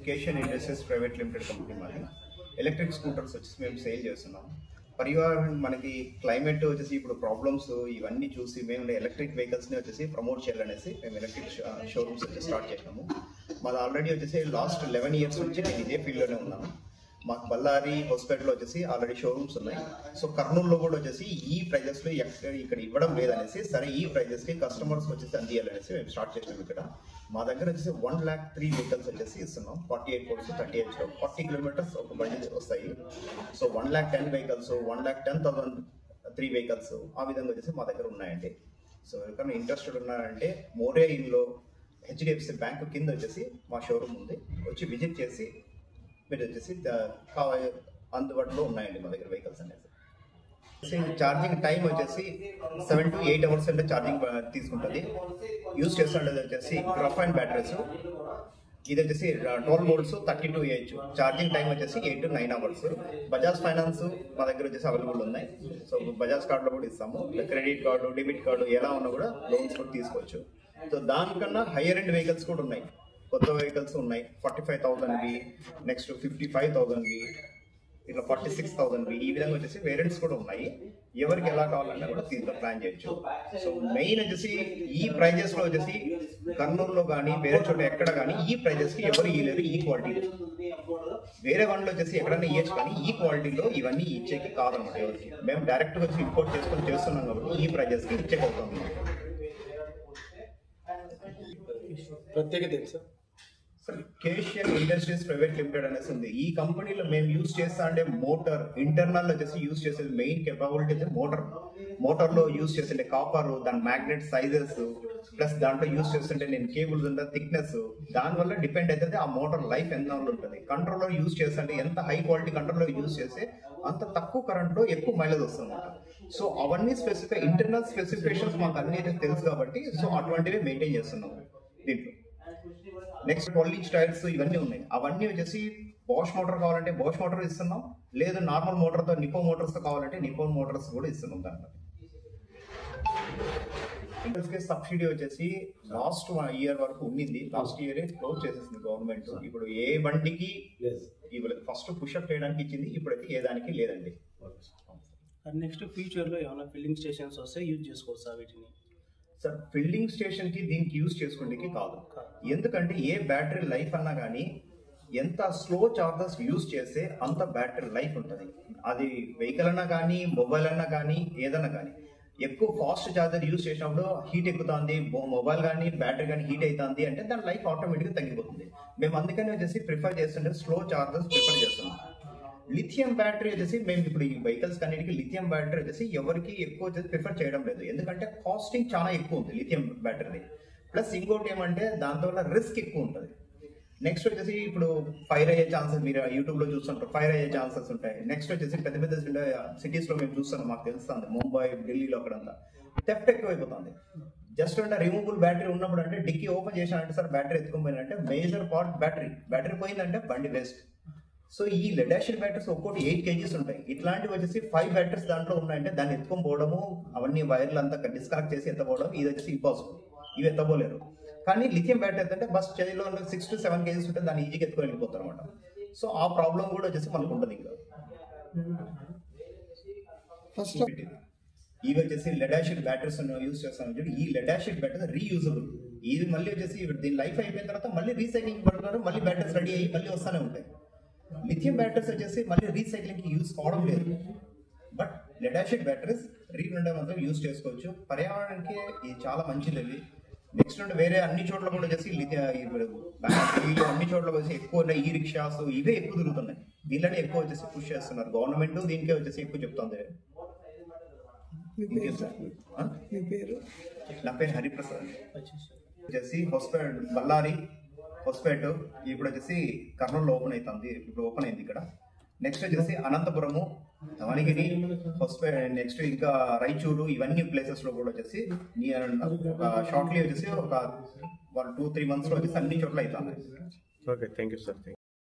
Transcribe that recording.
కేషన్ industries private limited company మాది. Electric scooters వచ్చేసి మేము సేల్ చేస్తున్నాం. పరివారం మనకి క్లైమేట్ వచ్చేసి ఇప్పుడు ప్రాబ్లమ్స్ ఇవన్నీ చూసి మేము ఎలక్ట్రిక్ వెహికల్స్ని వచ్చేసి ప్రమోట్ చేయాలనేసి మేము ఎలక్ట్రిక్ షోరూమ్స్ వచ్చి స్టార్ట్ చేసినాము. మాది ఆల్రెడీ వచ్చేసి లాస్ట్ 11 years నుంచి నేను ఇదే ఫీల్డ్లోనే ఉన్నాను. మాకు బళ్ళారి హాస్పిటల్లో వచ్చేసి ఆల్రెడీ షోరూమ్స్ ఉన్నాయి. సో కర్నూలులో కూడా వచ్చేసి ఈ ప్రైజెస్లో ఇక్కడ ఇవ్వడం లేదనేసి సరే ఈ ప్రైజెస్కి కస్టమర్స్ వచ్చేసి అందియాలనేసి మేము స్టార్ట్ చేసినాం. ఇక్కడ మా దగ్గర వచ్చేసి 1,03,000 వెహికల్స్ వచ్చేసి ఇస్తున్నాం. 48 కోర్స్ 38 40 kilometers ఒక బండి వస్తాయి. సో 1,10,000 వెహికల్స్ 1,10,003 వెహికల్స్ ఆ విధంగా వచ్చేసి మా దగ్గర ఉన్నాయండి. సో ఎవరికైనా ఇంట్రెస్టెడ్ ఉన్నారంటే మోరే ఇన్లో HDFC బ్యాంక్ కింద వచ్చేసి మా షోరూమ్ ఉంది. వచ్చి విజిట్ చేసి మీరు వచ్చేసి అందుబాటులో ఉన్నాయండి మా దగ్గర వెహికల్స్ అనేది. ఛార్జింగ్ టైం వచ్చేసి 7 to 8 hours అంటే ఛార్జింగ్ తీసుకుంటుంది. యూజ్ చేస్తుండేది వచ్చేసి గ్రాఫైన్ బ్యాటరీస్. ఇది వచ్చేసి 12 volts 32 Ah. ఛార్జింగ్ టైం వచ్చేసి 8 to 9 hours. బజాజ్ ఫైనాన్స్ మా దగ్గర వచ్చేసి అవైలబుల్ ఉన్నాయి. సో బజాజ్ కార్డులో కూడా ఇస్తాము. క్రెడిట్ కార్డు డెబిట్ కార్డు ఎలా ఉన్నా కూడా లోన్స్ కూడా తీసుకోవచ్చు. సో దానికన్నా హైయర్ ఎండ్ వెహికల్స్ కూడా ఉన్నాయి. కొత్త వెహికల్స్ ఉన్నాయి. 45,000వి, నెక్స్ట్ 55,000వి, ఇట్లా 46,000వి ఈ విధంగా వచ్చేసి వేరియంట్స్ కూడా ఉన్నాయి. ఎవరికి ఎలా కావాలన్నా కూడా దీంట్లో ప్లాన్ చేయొచ్చు. సో మెయిన్ వచ్చేసి ఈ ప్రైజెస్లో వచ్చేసి కర్నూలులో కానీ వేరే చోట ఎక్కడ కానీ ఈ ప్రైజెస్కి ఎవరు ఇవ్వలేరు ఈ క్వాలిటీ. వేరే వాళ్ళలో వచ్చేసి ఎక్కడైనా ఇవ్వచ్చు కానీ ఈ క్వాలిటీలో ఇవన్నీ ఇచ్చేకి కాదన్నమాట ఎవరికి. మేము డైరెక్ట్గా వచ్చి ఇంపోర్ట్ చేసుకొని చేస్తున్నాం కాబట్టి ఈ ప్రైజెస్కి ఇచ్చేకవుతాం. ప్రత్యేకత సార్ కేషియన్ ఇండస్ట్రీస్ ప్రైవేట్ లిమిటెడ్ అనేసి ఉంది. ఈ కంపెనీలో మేము యూజ్ చేస్తా అంటే మోటార్ ఇంటర్నల్ వచ్చేసి యూజ్ చేసేది మెయిన్ కేపబిలిటీ అయితే మోటార్లో యూజ్ చేస్తుంటే కాపర్, దాని మ్యాగ్నెట్ సైజెస్ ప్లస్ దాంట్లో యూజ్ చేస్తుంటే నేను కేబుల్స్ ఉంటే థిక్నెస్ దానివల్ల డిపెండ్ అవుతుంది ఆ మోటార్ లైఫ్ ఎంత ఉంటుంది. కంట్రోలర్ యూజ్ చేస్తుంటే ఎంత హై క్వాలిటీ కంట్రోలర్ యూజ్ చేస్తే అంత తక్కువ కరెంట్లో ఎక్కువ మైలేజ్ వస్తుంది. సో అవన్నీ ఇంటర్నల్ స్పెసిఫికేషన్స్ మాకు అన్ని తెలుసు కాబట్టి సో అటువంటివి మెయింటైన్ చేస్తున్నాం దీంట్లో. నెక్స్ట్ పాలిష్ టైర్స్ ఇవన్నీ ఉన్నాయి. అవన్నీ వచ్చేసి బాష్ మోటార్ కావాలంటే బాష్ మోటార్ ఇస్తున్నాం. లేదు నార్మల్ మోటార్తో నిప్పో మోటార్స్తో కావాలంటే నిప్పో మోటార్స్ కూడా ఇస్తున్నాం. దాంట్లో ఇంటర్స్కి సబ్సిడీ వచ్చేసి లాస్ట్ 1 year వరకు ఉండింది. లాస్ట్ ఇయరే క్లోజ్ చేసేసింది గవర్నమెంట్. ఇప్పుడు ఏ బండికి ఇవ్వలేదు. ఫస్ట్ పుషప్ చేయడానికి ఇచ్చింది, ఇప్పుడైతే ఏ దానికి లేదండి. నెక్స్ట్ ఫ్యూచర్లో ఏమైనా ఫిల్లింగ్ స్టేషన్స్ వస్తే యూజ్ చేసుకోవచ్చా వీటిని? సార్ ఫిల్లింగ్ స్టేషన్కి దీనికి యూజ్ చేసుకోవడానికి కాదు. ఎందుకంటే ఏ బ్యాటరీ లైఫ్ అన్నా కానీ ఎంత స్లో చార్జర్స్ యూజ్ చేస్తే అంత బ్యాటరీ లైఫ్ ఉంటుంది. అది వెహికల్ అన్నా కానీ మొబైల్ అన్నా కానీ ఏదన్నా కానీ ఎక్కువ ఫాస్ట్ చార్జర్ యూజ్ చేసినప్పుడు హీట్ ఎక్కుతుంది, మొబైల్ కానీ బ్యాటరీ కానీ హీట్ అవుతుంది అంటే దాని లైఫ్ ఆటోమేటిక్గా తగ్గిపోతుంది. మేము అందుకని వచ్చేసి ప్రిఫర్ చేస్తుంటే స్లో చార్జర్స్ ప్రిఫర్ చేస్తున్నాం. లిథియం బ్యాటరీ వచ్చేసి మేము ఇప్పుడు ఈ వెహికల్స్ కన్నిటికి లిథియం బ్యాటరీ వచ్చేసి ఎవరికి ఎక్కువ వచ్చేసి ప్రిఫర్ చేయడం లేదు. ఎందుకంటే కాస్టింగ్ చాలా ఎక్కువ ఉంది లిథియం బ్యాటరీ. ప్లస్ ఇంకోటి ఏమంటే దాంతో రిస్క్ ఎక్కువ ఉంటుంది. నెక్స్ట్ వచ్చేసి ఇప్పుడు ఫైర్ అయ్యే ఛాన్సెస్ మీరు యూట్యూబ్లో చూస్తుంటారు, ఫైర్ అయ్యే ఛాన్సెస్ ఉంటాయి. నెక్స్ట్ వచ్చేసి పెద్ద పెద్ద సిటీస్లో మేము చూస్తున్నాం, మాకు తెలుస్తుంది ముంబై ఢిల్లీలో అక్కడంతా థెఫ్ట్ ఎక్కువ అయిపోతుంది. జస్ట్ అంటే రిమూవబుల్ బ్యాటరీ ఉన్నప్పుడు అంటే డిక్కీ ఓపెన్ చేశానంటే సార్ బ్యాటరీ ఎత్తుకుపోయినంటే మేజర్ పార్ట్ బ్యాటరీ పోయిందంటే బండి వేస్ట్. సో ఈ లెడ్ యాసిడ్ బ్యాటరీస్ ఒక్కోటి 8 kgs ఉంటాయి. ఇట్లాంటివి వచ్చేసి 5 బ్యాటరీస్ దాంట్లో ఉన్నాయంటే దాన్ని ఎత్తుకొని పోవడము, అవన్నీ వైర్లు అంతా డిస్కనెక్ట్ చేసి ఎత్తపోవడం ఇది వచ్చేసి ఇంపాసిబుల్. ఇవి ఎత్తపోలేరు. కానీ లిథియం బ్యాటరీ అంటే బస్ చేతిలో 6 to 7 kgs ఉంటే దాన్ని ఈజీగా ఎత్తుకొని వెళ్ళిపోతారు అనమాట. సో ఆ ప్రాబ్లం కూడా వచ్చేసి మనకు ఉంటుంది. ఇంకా ఫస్ట్ ఇవి వచ్చేసి లెడ్ యాసిడ్ బ్యాటరీస్ యూజ్ చేస్తాం. ఈ లెడ్ యాసిడ్ బ్యాటరీ రీయూజబుల్. ఇది మళ్ళీ వచ్చేసి దీని లైఫ్ అయిపోయిన తర్వాత మళ్ళీ రీసైక్లింగ్ పడుతున్నారు, మళ్ళీ బ్యాటరీస్ రెడీ అయ్యి మళ్ళీ వస్తూనే ఉంటాయి. లిథియం బ్యాటరీస్ వచ్చేసి మళ్ళీ రీసైక్లింగ్ కి యూజ్ కావడం లేదు. But lead acid batteries refund మాత్రం యూజ్ చేసుకోవచ్చు. పర్యావరణానికి ఇది చాలా మంచిది అవి. నెక్స్ట్ అంటే వేరే అన్ని చోట్ల కూడా వచ్చేసి బ్యాటరీలు అన్ని చోట్ల వచ్చి ఎక్కువ ఈ రిక్షాస్ ఇవే ఎక్కువ తిరుగుతున్నాయి. వీళ్ళని ఎక్కువ వచ్చేసి పుష్ చేస్తున్నారు గవర్నమెంట్, దీనికే వచ్చేసి ఎక్కువ చెప్తుంది. నా పేరు హరిప్రసాద్ వచ్చేసి హొస్పేట్, బళ్ళారి హొస్పేట్ ఇప్పుడు వచ్చేసి కర్నూలులో ఓపెన్ అవుతుంది, ఇప్పుడు ఓపెన్ అయింది ఇక్కడ. నెక్స్ట్ వచ్చేసి అనంతపురము, దావణగిరి, హొస్పేట్, నెక్స్ట్ ఇంకా రాయచూరు, ఇవన్నీ ప్లేసెస్ లో కూడా వచ్చేసి షార్ట్లీ వచ్చేసి ఒక 1-2-3 months లో వచ్చేసి అన్ని చోట్ల అవుతుంది. Okay, thank you sir.